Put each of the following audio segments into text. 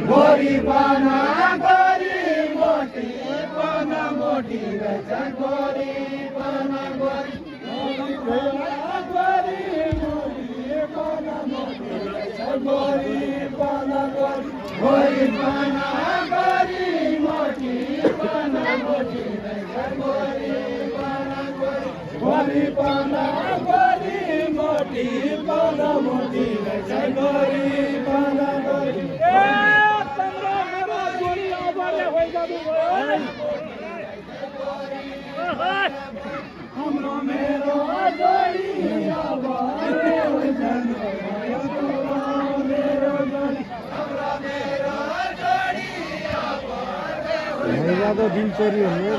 गोरीपना गोरी मोटी पना मोटी रहेछ गोरीपना गोरी गोरी मोटी पना मोटी रहेछ गोरीपना गोरी गोरीपना गोरी मोटी पना मोटी रहेछ गोरीपना गोरी गोरीपना गोरी मोटी पना मोटी रहेछ गोरीपना गोरी हाम्रो मेरो जोडी ज्यादा दिनचर्या हुने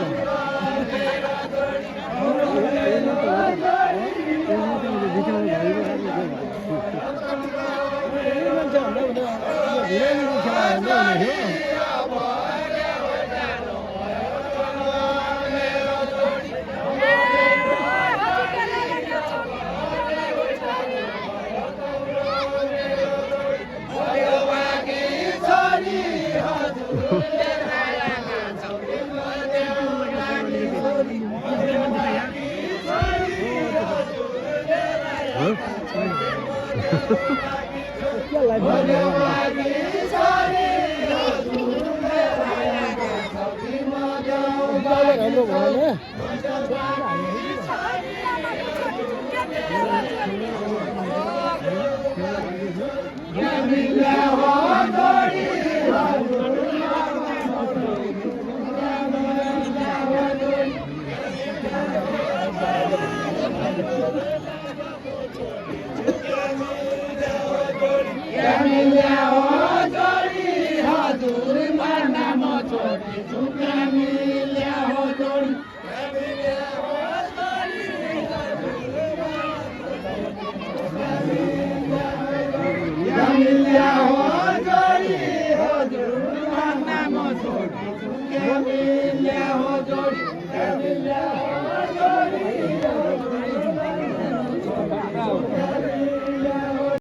हो जोडी